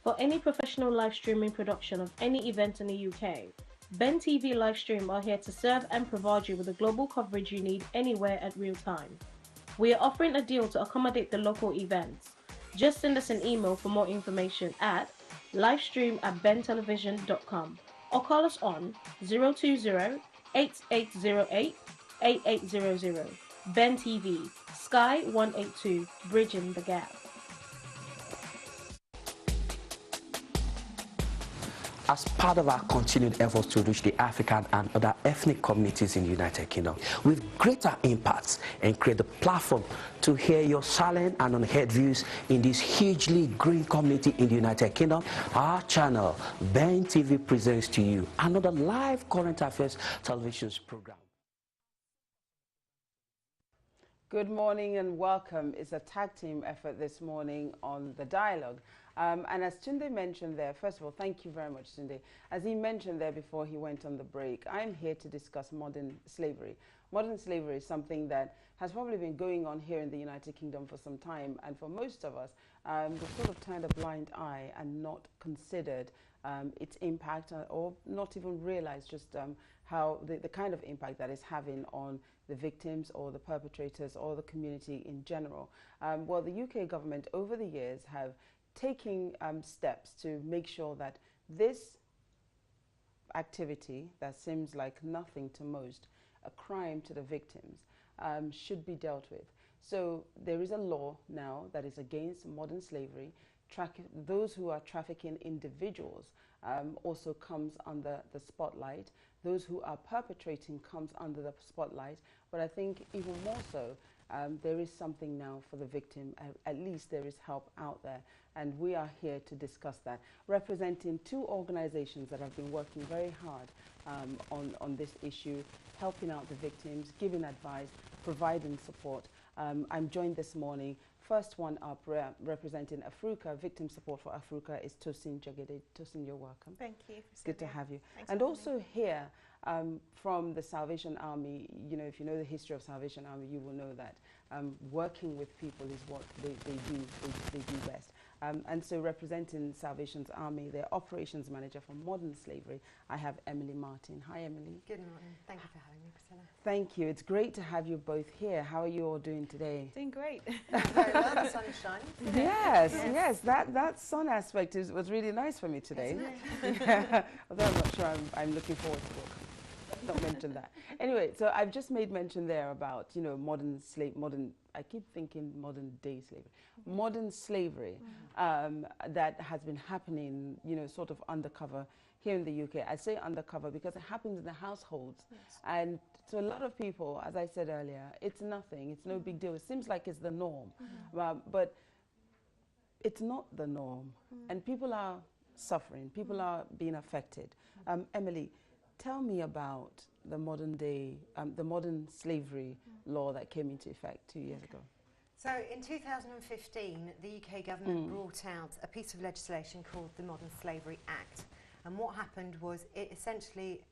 For any professional live streaming production of any event in the UK, Ben TV Livestream are here to serve and provide you with the global coverage you need anywhere at real time. We are offering a deal to accommodate the local events. Just send us an email for more information at livestream@bentelevision.com or call us on 020-8808-8800. Ben TV, Sky 182, Bridging the Gap. As part of our continued efforts to reach the African and other ethnic communities in the United Kingdom with greater impacts and create the platform to hear your silent and unheard views in this hugely green community in the United Kingdom, our channel, Ben TV, presents to you another live current affairs television program. Good morning and welcome. It's a tag team effort this morning on The Dialogue. And as Tunde mentioned there, first of all, thank you very much, Tunde. As he mentioned there before he went on the break, I'm here to discuss modern slavery. Modern slavery is something that has probably been going on here in the United Kingdom for some time, and for most of us, we've sort of turned a blind eye and not considered its impact or not even realized just how the kind of impact that is having on the victims or the perpetrators or the community in general. Well, the UK government over the years have taking steps to make sure that this activity that seems like nothing to most, a crime to the victims, should be dealt with. So there is a law now that is against modern slavery. Those who are trafficking individuals also comes under the spotlight. Those who are perpetrating comes under the spotlight. But I think even more so, there is something now for the victim. At least there is help out there. And we are here to discuss that, representing two organizations that have been working very hard on this issue, helping out the victims, giving advice, providing support. I'm joined this morning. First one up, representing AFRUCA, Victim Support for AFRUCA, is Tosin Jagede. Tosin, you're welcome. Thank you. It's good to have you. Thanks and also here from the Salvation Army, you know, if you know the history of Salvation Army, you will know that working with people is what they do best. And so representing Salvation's Army, their operations manager for modern slavery, I have Emily Martin. Hi, Emily. Good morning. Thank you for having me, Priscilla. Thank you. It's great to have you both here. How are you all doing today? Doing great. Very well. The sun is shining. Yes. That sun aspect was really nice for me today. Yeah. Although I'm not sure I'm looking forward to it. Not mention that. Anyway, so I've just made mention there about, you know, I keep thinking modern day slavery. Modern slavery that has been happening, you know, sort of undercover here in the UK. I say undercover because it happens in the households. Yes. And to a lot of people, as I said earlier, it's nothing, it's no big deal. It seems like it's the norm, but it's not the norm. And people are suffering, people are being affected. Emily, tell me about the modern day, the modern slavery law that came into effect 2 years ago. So in 2015, the UK government brought out a piece of legislation called the Modern Slavery Act. And what happened was it essentially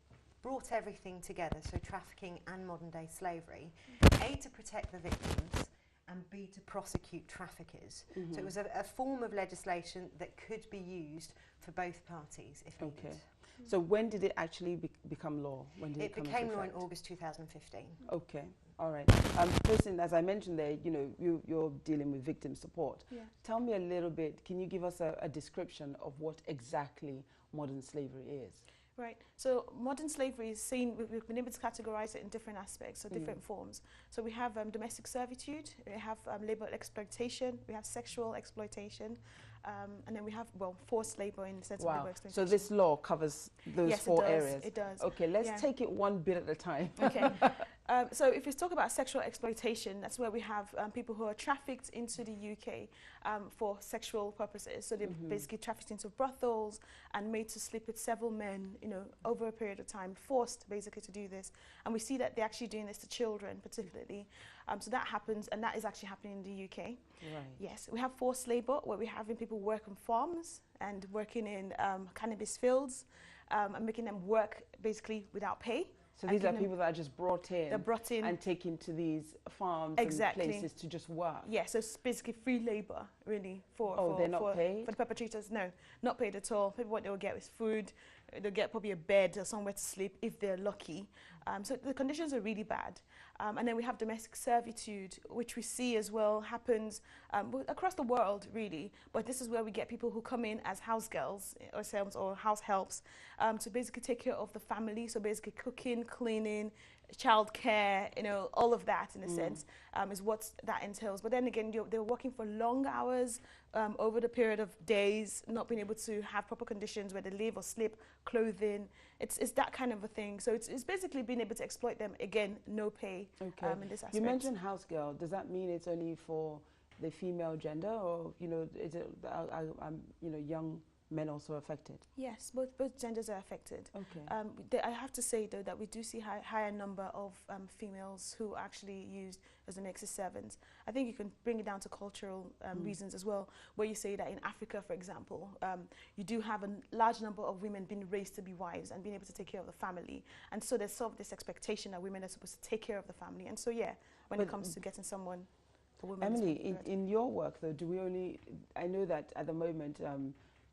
brought everything together, so trafficking and modern day slavery, A, to protect the victims, and B, to prosecute traffickers. So it was a form of legislation that could be used for both parties if needed. So when did it actually become law? When did it became law in August 2015. Okay, all right. Person, as I mentioned there, you know, you're dealing with victim support. Yeah. Tell me a little bit, can you give us a description of what exactly modern slavery is? Right. So modern slavery is seen, we've been able to categorize it in different aspects, so different forms. So we have domestic servitude, we have labor exploitation, we have sexual exploitation, and then we have, well, forced labor in the sense of labor exploitation. So this law covers those four areas? It does. Okay, let's take it one bit at a time. Okay. So if we talk about sexual exploitation, that's where we have people who are trafficked into the UK for sexual purposes. So they're basically trafficked into brothels and made to sleep with several men, you know, over a period of time, forced basically to do this. And we see that they're actually doing this to children particularly. So that happens, and that is actually happening in the UK. Right. Yes, we have forced labor, where we're having people work on farms and working in cannabis fields and making them work basically without pay. So these are people that are just brought in. They're brought in and taken to these farms exactly. and places to just work. Yeah, so it's basically free labor, really, they're not paid? For the perpetrators. No, not paid at all. Maybe what they'll get is food. They'll get probably a bed or somewhere to sleep if they're lucky. So the conditions are really bad. And then we have domestic servitude, which we see as well happens across the world, really. But this is where we get people who come in as house girls or house helps to basically take care of the family. So basically cooking, cleaning, childcare, all of that in a sense is what that entails. But then again, they're working for long hours over the period of days, not being able to have proper conditions where they live or sleep, clothing. It's that kind of a thing. So it's basically being able to exploit them. Again, no pay in this aspect. You mentioned house girl. Does that mean it's only for the female gender, or is it young men also affected? Yes, both genders are affected. Okay. I have to say though that we do see higher number of females who are actually used as domestic servants. I think you can bring it down to cultural reasons as well, where you say that in Africa, for example, you do have a large number of women being raised to be wives and being able to take care of the family, and so there's sort of this expectation that women are supposed to take care of the family. And so when it comes to getting someone, the woman. Emily, in your work though, I know that at the moment.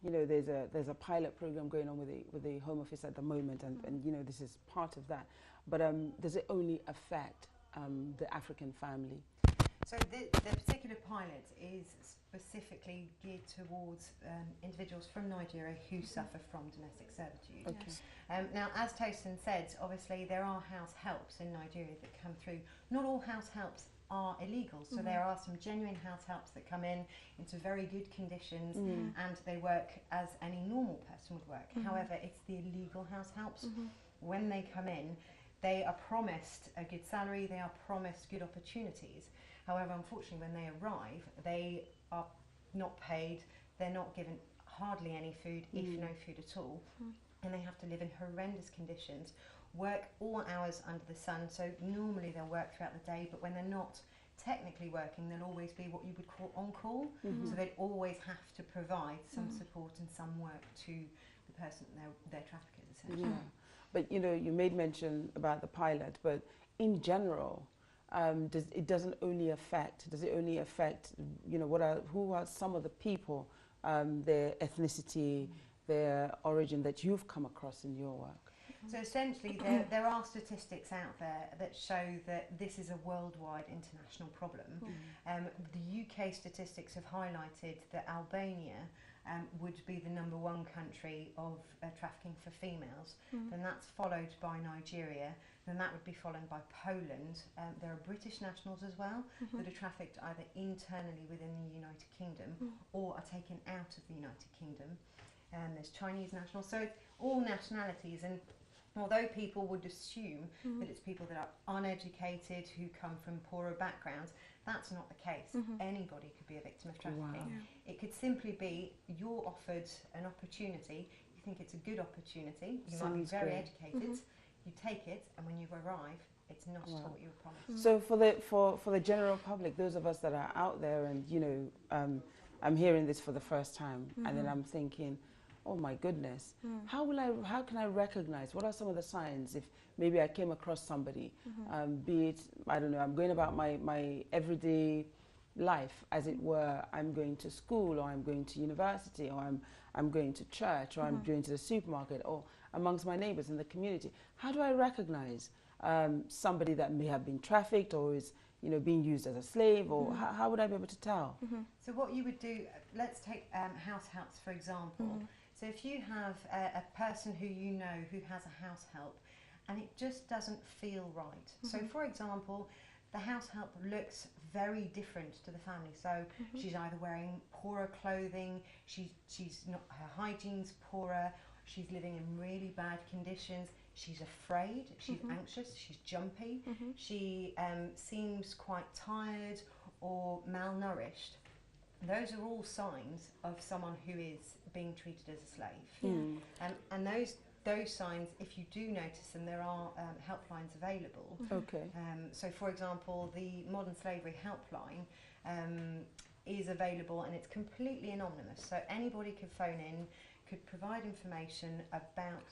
There's a pilot program going on with the Home Office at the moment, and this is part of that. But does it only affect the African family? So the particular pilot is specifically geared towards individuals from Nigeria who suffer from domestic servitude. Okay. Now, as Tosin said, obviously there are house helps in Nigeria that come through. Not all house helps are illegal, so there are some genuine house helps that come in into very good conditions and they work as any normal person would work. However, it's the illegal house helps. When they come in, they are promised a good salary, they are promised good opportunities. However, unfortunately, when they arrive, they are not paid, they're not given hardly any food, if no food at all, and they have to live in horrendous conditions, work all hours under the sun. So normally they'll work throughout the day, but when they're not technically working, they'll always be what you would call on-call. So they'd always have to provide some support and some work to the person they're traffickers, essentially. Yeah. But you made mention about the pilot, but in general, does it only affect who are some of the people, their ethnicity, their origin that you've come across in your work? So essentially there are statistics out there that show that this is a worldwide international problem. The UK statistics have highlighted that Albania would be the #1 country of trafficking for females. Then that's followed by Nigeria. Then that would be followed by Poland. There are British nationals as well that are trafficked either internally within the United Kingdom or are taken out of the United Kingdom. There's Chinese nationals, so it's all nationalities. And although people would assume that it's people that are uneducated, who come from poorer backgrounds, that's not the case. Anybody could be a victim of trafficking. Wow. It could simply be you're offered an opportunity, you think it's a good opportunity, you might be very educated, you take it, and when you arrive, it's not at all what you were promised. So for the general public, those of us that are out there, and I'm hearing this for the first time, and then I'm thinking, oh my goodness, how can I recognize? What are some of the signs if maybe I came across somebody, be it, I don't know, I'm going about my everyday life, as it were, I'm going to school, or I'm going to university, or I'm going to church, or I'm going to the supermarket, or amongst my neighbors in the community. How do I recognize somebody that may have been trafficked or is being used as a slave, or how would I be able to tell? So what you would do, let's take house helps for example. So if you have a person who who has a house help and it just doesn't feel right. So for example, the house help looks very different to the family. So she's either wearing poorer clothing, she's not, her hygiene's poorer, she's living in really bad conditions, she's afraid, she's anxious, she's jumpy, she seems quite tired or malnourished. Those are all signs of someone who is being treated as a slave. And those signs, if you do notice them, there are helplines available. Okay. So for example, the Modern Slavery Helpline is available, and it's completely anonymous. So anybody could phone in, could provide information about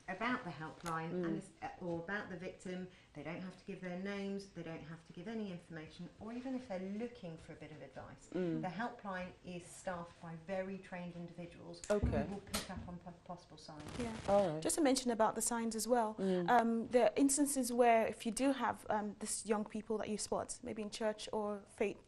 about the helpline and or about the victim. They don't have to give their names, they don't have to give any information, or even if they're looking for a bit of advice. The helpline is staffed by very trained individuals who will pick up on possible signs. Yeah. Just to mention about the signs as well, there are instances where if you do have this young people that you spot, maybe in church or faith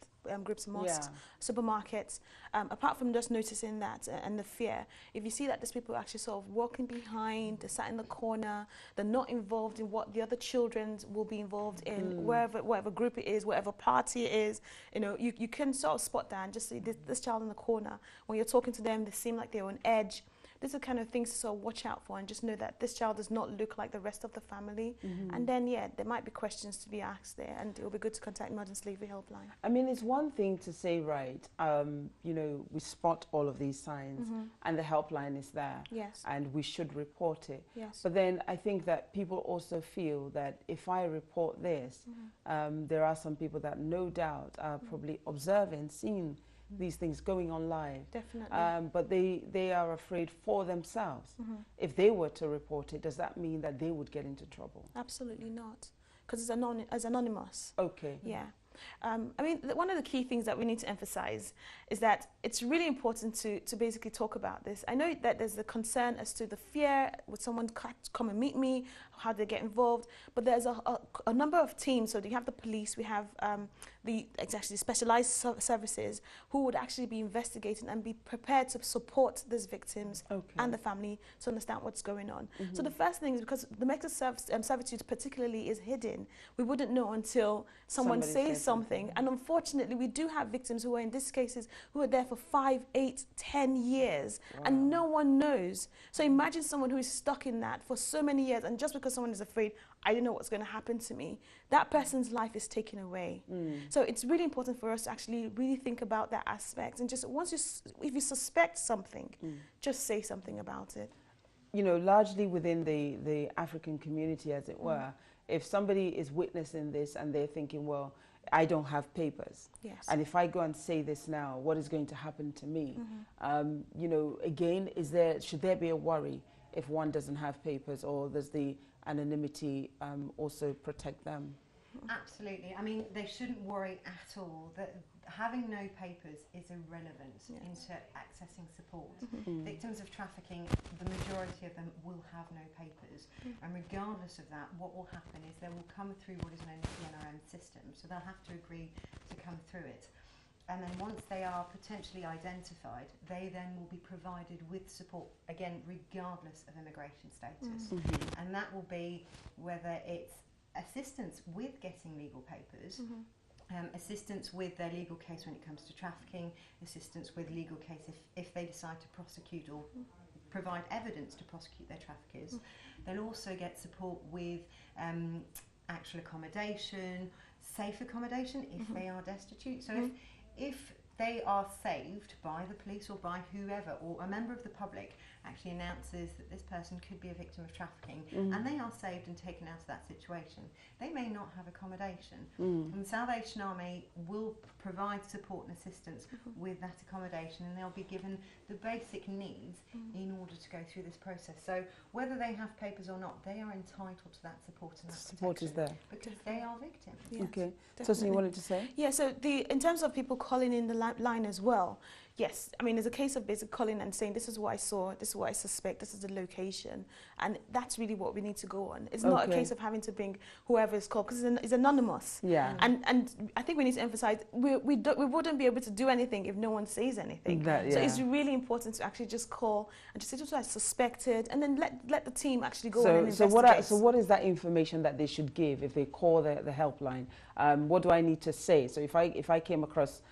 groups, mosques, supermarkets, apart from just noticing that and the fear, if you see that these people are actually sort of walking behind, they're sat in the corner, they're not involved in what the other children will be involved in, whatever group it is, whatever party it is, you know, you can sort of spot that and just see this child in the corner. When you're talking to them, they seem like they're on edge. These are kind of things to sort of watch out for, and just know that this child does not look like the rest of the family. And then, there might be questions to be asked there, and it will be good to contact Modern Slavery Helpline. I mean, it's one thing to say, right, you know, we spot all of these signs and the helpline is there. Yes. And we should report it. Yes. But then I think that people also feel that if I report this, there are some people that no doubt are probably observing, seeing these things going on live. Definitely. But they are afraid for themselves. If they were to report it, does that mean that they would get into trouble? Absolutely not, because it's anonymous. Okay. Yeah. I mean, one of the key things that we need to emphasize is that it's really important to basically talk about this. I know that there's the concern as to the fear, would someone come and meet me, how they get involved, but there's a number of teams. So we have the police, we have the specialized services who would actually be investigating and be prepared to support these victims and the family to understand what's going on. So the first thing is, because the method of servitude particularly is hidden, we wouldn't know until someone says something. And unfortunately, we do have victims who are in these cases who are there for 5, 8, 10 years and no one knows. So imagine someone who is stuck in that for so many years, and just because someone is afraid, I don't know what's going to happen to me, that person's life is taken away. So it's really important for us to actually really think about that aspect, and just if you suspect something, just say something about it. You know, largely within the African community, as it were, if somebody is witnessing this and they're thinking, well, I don't have papers, and if I go and say this now, what is going to happen to me? You know, again, should there be a worry if one doesn't have papers, or does the anonymity also protect them? Absolutely. I mean, they shouldn't worry at all. That having no papers is irrelevant into accessing support. Victims of trafficking, the majority of them will have no papers, and regardless of that, what will happen is they will come through what is known as the NRM system, so they'll have to agree to come through it. And then once they are potentially identified, they then will be provided with support, again, regardless of immigration status. And that will be whether it's assistance with getting legal papers, assistance with their legal case when it comes to trafficking, assistance with legal case if they decide to prosecute or provide evidence to prosecute their traffickers. They'll also get support with actual accommodation, safe accommodation if they are destitute. So if they are saved by the police or by whoever, or a member of the public actually announces that this person could be a victim of trafficking, and they are saved and taken out of that situation, they may not have accommodation. And the Salvation Army will provide support and assistance with that accommodation, and they'll be given the basic needs in order to go through this process. So whether they have papers or not, they are entitled to that support and that support is there because they are victims. Okay. So you wanted to say? Yeah, so in terms of people calling in the line as well, yes, I mean, there's a case of basically calling and saying, this is what I saw, this is what I suspect, this is the location. And that's really what we need to go on. It's not a case of having to bring whoever is called, because it's anonymous. Yeah. And I think we need to emphasize, we wouldn't be able to do anything if no one says anything. So it's really important to actually just call and just say, this is what I suspected, and then let the team actually go on and investigate. So what is that information that they should give if they call the helpline? What do I need to say? So if I came across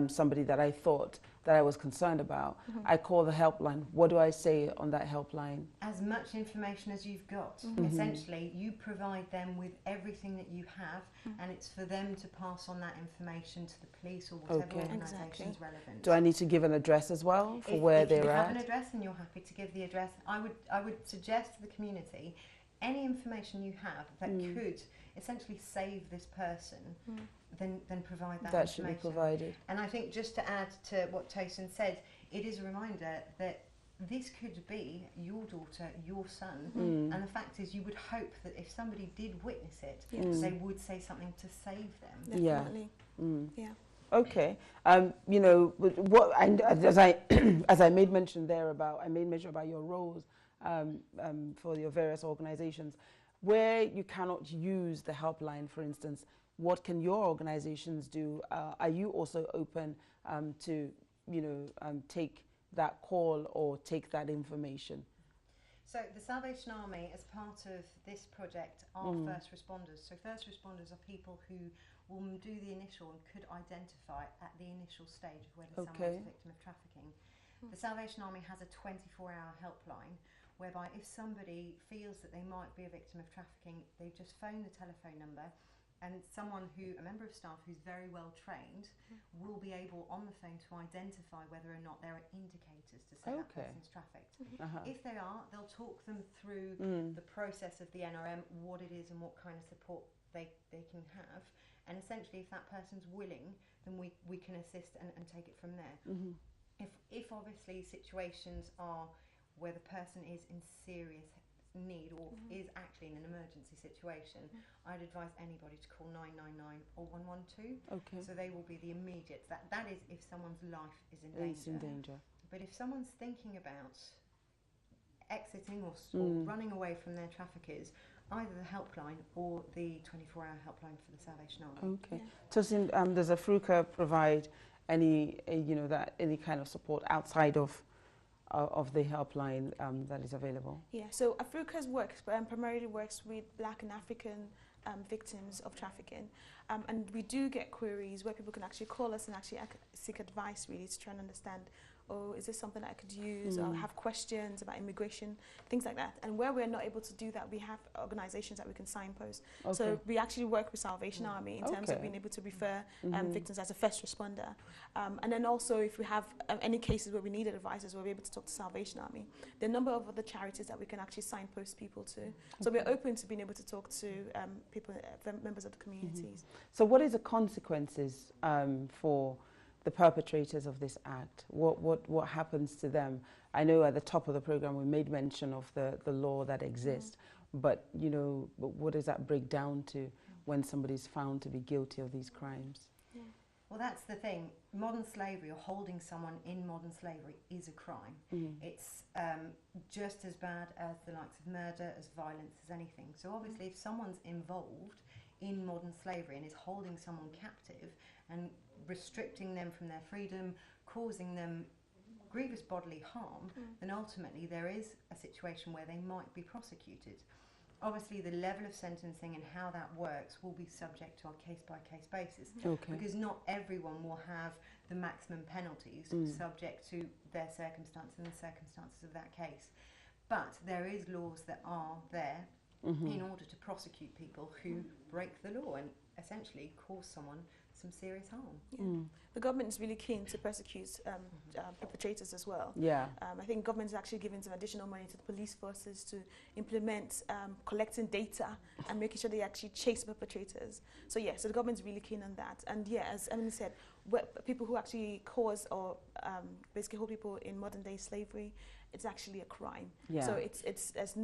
somebody that I thought that I was concerned about, I call the helpline. What do I say on that helpline? As much information as you've got. Essentially, you provide them with everything that you have, and it's for them to pass on that information to the police or whatever organisation is relevant. Do I need to give an address as well for where they're at? If you have an address and you're happy to give the address, I would suggest to the community, any information you have that could essentially save this person, then provide that information. That should be provided. And I think just to add to what Tosin said, it is a reminder that this could be your daughter, your son, and the fact is you would hope that if somebody did witness it, they would say something to save them. Definitely. Yeah. Okay. You know, what, and as I as I made mention there about, about your roles for your various organizations, where you cannot use the helpline, for instance, what can your organizations do? Are you also open to, you know, take that call or take that information? So the Salvation Army, as part of this project, are first responders. So first responders are people who will do the initial and could identify at the initial stage of whether someone's a victim of trafficking. The Salvation Army has a 24-hour helpline whereby if somebody feels that they might be a victim of trafficking, they just phone the telephone number, and a member of staff who's very well trained will be able on the phone to identify whether or not there are indicators to say that person's trafficked. If they are, they'll talk them through the process of the NRM, what it is and what kind of support they can have. And essentially, if that person's willing, then we can assist and take it from there. If obviously situations are where the person is in serious need or is actually in an emergency situation, I'd advise anybody to call 999 or 112. So they will be the immediate. That is if someone's life is in danger. But if someone's thinking about exiting or running away from their traffickers, either the helpline or the 24-hour helpline for the Salvation Army. Tosin, does AFRUCA provide any any kind of support outside of the helpline that is available? Yeah, so AFRUCA's works primarily works with Black and African victims of trafficking, and we do get queries where people can actually call us and actually seek advice, really, to try and understand, oh, is this something that I could use, or have questions about immigration, things like that. And where we're not able to do that, we have organizations that we can signpost. So we actually work with Salvation Army in terms of being able to refer victims as a first responder. And then also, if we have any cases where we need advisors, we'll be able to talk to Salvation Army. There are a number of other charities that we can actually signpost people to. So we're open to being able to talk to people, members of the communities. So what is the consequences for the perpetrators of this act? What happens to them? I know at the top of the program we made mention of the law that exists, but you know, what does that break down to when somebody's found to be guilty of these crimes? Well, that's the thing. Modern slavery, or holding someone in modern slavery, is a crime. It's just as bad as the likes of murder, as violence, as anything. So obviously if someone's involved in modern slavery and is holding someone captive and restricting them from their freedom, causing them grievous bodily harm, then ultimately there is a situation where they might be prosecuted. Obviously the level of sentencing and how that works will be subject to a case-by-case basis, because not everyone will have the maximum penalties subject to their circumstance and the circumstances of that case. But there is laws that are there in order to prosecute people who break the law and essentially cause someone some serious harm. The government is really keen to prosecute perpetrators as well. I think government is actually giving some additional money to the police forces to implement collecting data and making sure they actually chase perpetrators. So so the government is really keen on that. And as Emily said, people who actually cause or basically hold people in modern day slavery, it's actually a crime. So there's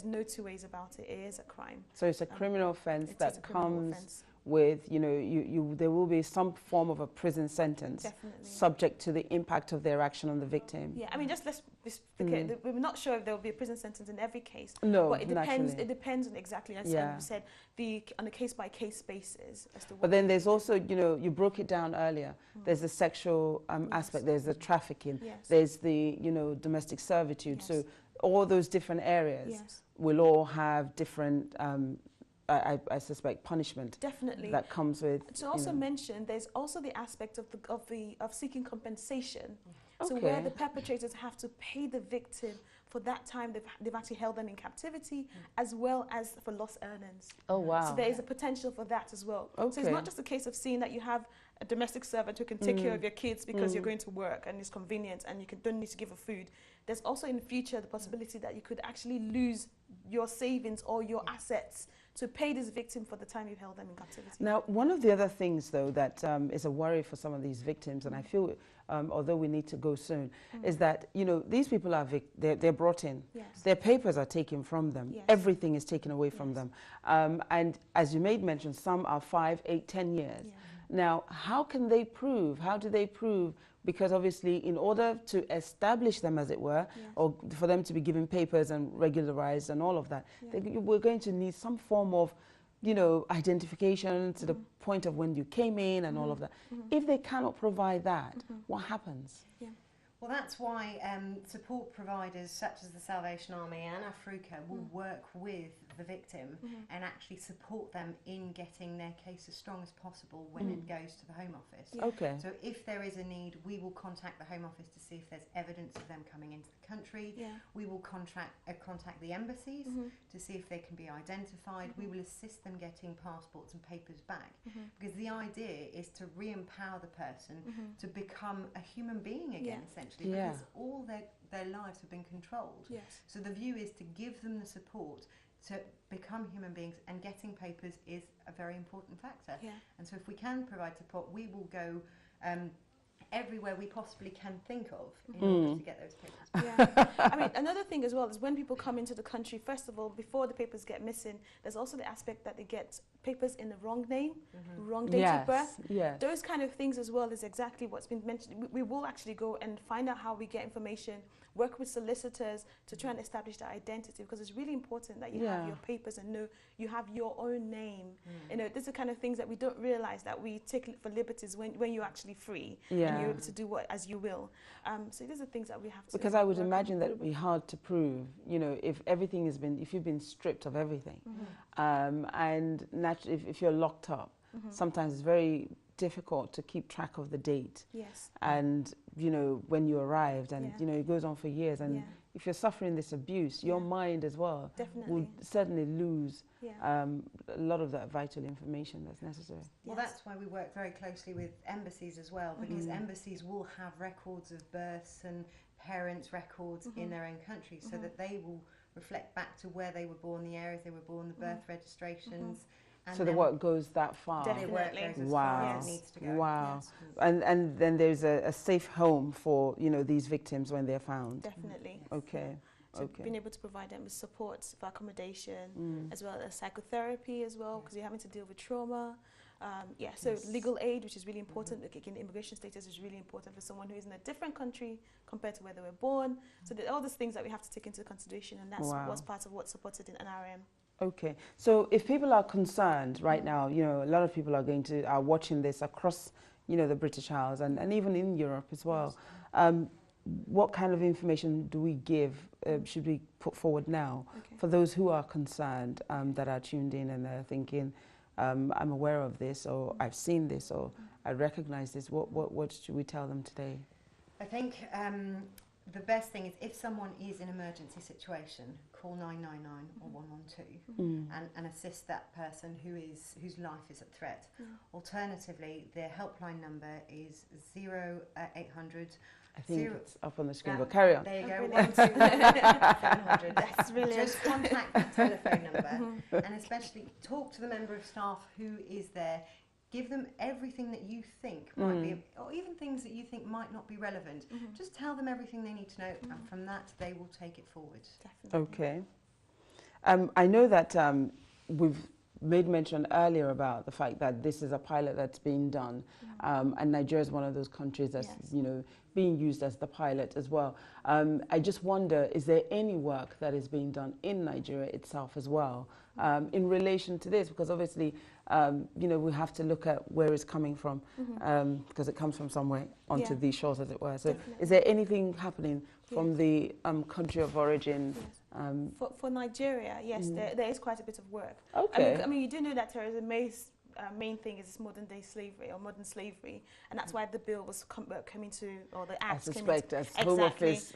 no two ways about it. It is a crime. So it's a criminal offence that comes with, you know, there will be some form of a prison sentence subject to the impact of their action on the victim. I mean, we're not sure if there will be a prison sentence in every case. But it depends. It depends on exactly, as you said, on a case-by-case basis as to what. But then there's also, you know, you broke it down earlier. There's the sexual aspect. There's the trafficking. There's the, you know, domestic servitude. So all those different areas will all have different. I suspect punishment that comes with. To also mention, there's also the aspect of seeking compensation. So where the perpetrators have to pay the victim for that time they've actually held them in captivity, as well as for lost earnings. So there is a potential for that as well. So it's not just a case of seeing that you have a domestic servant who can take care of your kids because you're going to work and it's convenient and you don't need to give her food. There's also in the future the possibility that you could actually lose your savings or your assets to pay this victim for the time you've held them in captivity. Now, one of the other things, though, that is a worry for some of these victims, and I feel although we need to go soon, is that, you know, these people are, they're brought in. Yes. Their papers are taken from them. Yes. Everything is taken away from them. And as you made mention, some are 5, 8, 10 years. Yeah. Now, how can they prove? How do they prove? Because obviously, in order to establish them, as it were, or for them to be given papers and regularized and all of that, we're going to need some form of, you know, identification to the point of when you came in and all of that. If they cannot provide that, what happens? Yeah. Well, that's why support providers such as the Salvation Army and AFRUCA will work with the victim and actually support them in getting their case as strong as possible when it goes to the Home Office. Okay. So if there is a need, we will contact the Home Office to see if there's evidence of them coming into the country. We will contact the embassies to see if they can be identified. We will assist them getting passports and papers back, because the idea is to re-empower the person to become a human being again, essentially, because all their lives have been controlled. So the view is to give them the support to become human beings, and getting papers is a very important factor. And so if we can provide support, we will go everywhere we possibly can think of in order to get those papers. I mean, another thing as well is when people come into the country, first of all, before the papers get missing, there's also the aspect that they get papers in the wrong name, wrong date of birth. Those kind of things as well is exactly what's been mentioned. We will actually go and find out how we get information, work with solicitors to try and establish that identity, because it's really important that you have your papers and know you have your own name. You know, these are the kind of things that we don't realize that we take for liberties when you're actually free and you're able to do what as you will. So these are things that we have to. Because I would imagine that it would be hard to prove, you know, if everything has been, if you've been stripped of everything, and if you're locked up, sometimes it's very difficult to keep track of the date. And, you know, when you arrived, and, you know, it goes on for years. And if you're suffering this abuse, your mind as well would certainly lose a lot of that vital information that's necessary. Well, that's why we work very closely with embassies as well, because embassies will have records of births and parents' records in their own country, so that they will reflect back to where they were born, the areas they were born, the birth registrations. And so the work goes that far. Definitely. Wow. As needs to go. Wow. And then there's a safe home for, you know, these victims when they're found. Definitely. Okay. So being able to provide them with support for accommodation, as well as psychotherapy as well, because you're having to deal with trauma. So legal aid, which is really important. Like, again, immigration status is really important for someone who is in a different country compared to where they were born. So all these things that we have to take into consideration, and that's what's part of what's supported in NRM. Okay, so if people are concerned right now, you know, a lot of people are watching this across, you know, the British Isles and even in Europe as well. What kind of information do we give, should we put forward now for those who are concerned, that are tuned in and are thinking, I'm aware of this, or I've seen this, or I recognize this? What should we tell them today? I think the best thing is, if someone is in an emergency situation, call 999 or 112 and assist that person whose life is at threat. Alternatively, their helpline number is 0800. I think it's up on the screen, but carry on. There you go, 12700. That's brilliant. Just contact the telephone number, and especially talk to the member of staff who is there. Give them everything that you think might be, or even things that you think might not be relevant. Just tell them everything they need to know, and from that they will take it forward. Definitely. Okay. I know that we've made mention earlier about the fact that this is a pilot that's being done, and Nigeria is one of those countries that's, you know, being used as the pilot as well. I just wonder, is there any work that is being done in Nigeria itself as well in relation to this? Because obviously, you know, we have to look at where it's coming from, because it comes from somewhere onto these shores, as it were. So is there anything happening from the country of origin? For Nigeria, yes, there is quite a bit of work. Okay. I mean, you do know that terrorism main thing is modern day slavery or modern slavery, and that's why the bill was coming to, or the act. I suspect as Home Office,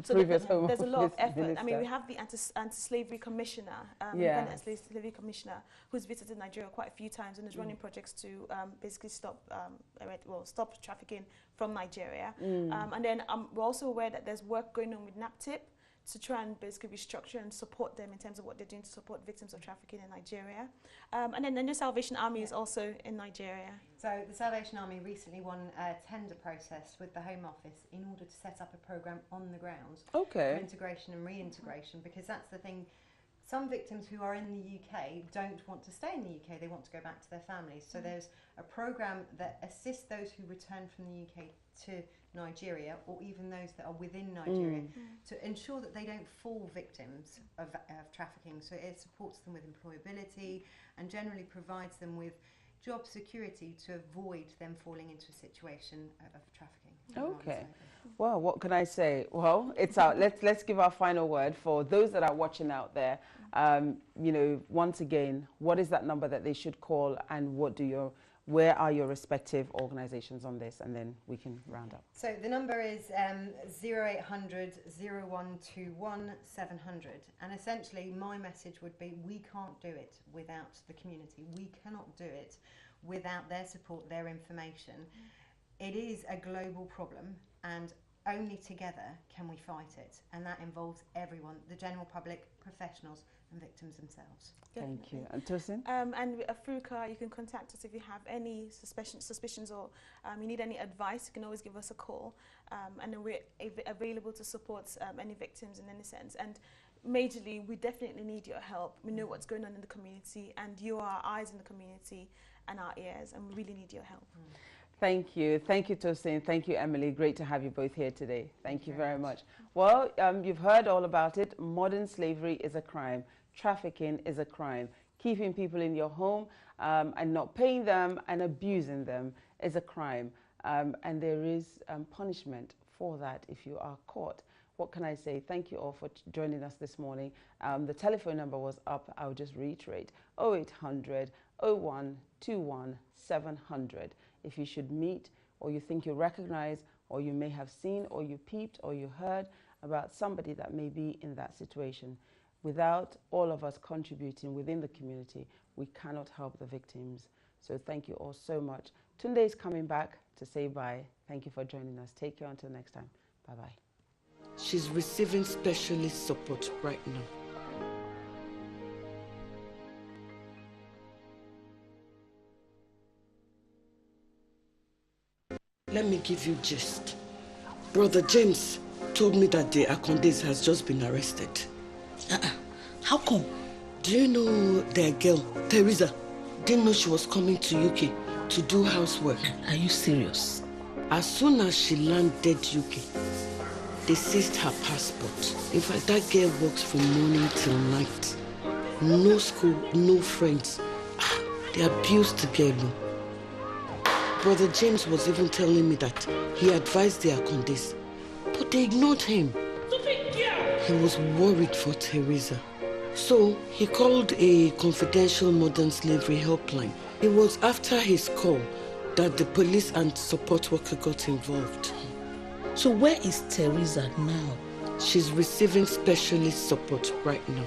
so previous Home there's a lot of effort. Minister. I mean, we have the anti-slavery commissioner, anti-slavery commissioner, who's visited Nigeria quite a few times and is running projects to basically stop trafficking from Nigeria. And then we're also aware that there's work going on with NAPTIP to try and basically restructure and support them in terms of what they're doing to support victims of trafficking in Nigeria. And then the Salvation Army is also in Nigeria. So the Salvation Army recently won a tender process with the Home Office in order to set up a programme on the ground for integration and reintegration, because that's the thing. Some victims who are in the UK don't want to stay in the UK, they want to go back to their families. So there's a programme that assists those who return from the UK to Nigeria, or even those that are within Nigeria, to ensure that they don't fall victims of trafficking. So it supports them with employability and generally provides them with job security to avoid them falling into a situation of trafficking. Okay. Well, what can I say? Well, it's out. Let's give our final word for those that are watching out there. You know, once again, what is that number that they should call, and where are your respective organizations on this, and then we can round up. So the number is 0800 0121 700, and essentially my message would be, we can't do it without the community. We cannot do it without their support, their information. It is a global problem, and only together can we fight it, and that involves everyone, the general public, professionals and victims themselves. Thank you. And Tosin? And with AFRUCA, you can contact us if you have any suspicions or you need any advice. You can always give us a call, and then we're available to support any victims in any sense. And majorly, we definitely need your help. We know what's going on in the community, and you are our eyes in the community and our ears, and we really need your help. Thank you. Thank you, Tosin. Thank you, Emily. Great to have you both here today. Thank you very much. Well, you've heard all about it. Modern slavery is a crime. Trafficking is a crime. Keeping people in your home and not paying them and abusing them is a crime. And there is punishment for that if you are caught. What can I say? Thank you all for joining us this morning. The telephone number was up. I'll just reiterate, 0800 0121 700. If you should meet, or you think you recognize, or you may have seen, or you peeped, or you heard about somebody that may be in that situation. Without all of us contributing within the community, we cannot help the victims. So thank you all so much. Tunde is coming back to say bye. Thank you for joining us. Take care until next time. Bye-bye. She's receiving specialist support right now. Let me give you gist. Brother James told me that the Akondes has just been arrested. How come? Do you know their girl, Teresa? Didn't know she was coming to UK to do housework. Are you serious? As soon as she landed UK, they seized her passport. In fact, that girl works from morning till night. No school, no friends. They abused the girl. Brother James was even telling me that he advised the Akondes, but they ignored him. He was worried for Teresa. So he called a confidential modern slavery helpline. It was after his call that the police and support worker got involved. So where is Teresa now? She's receiving specialist support right now.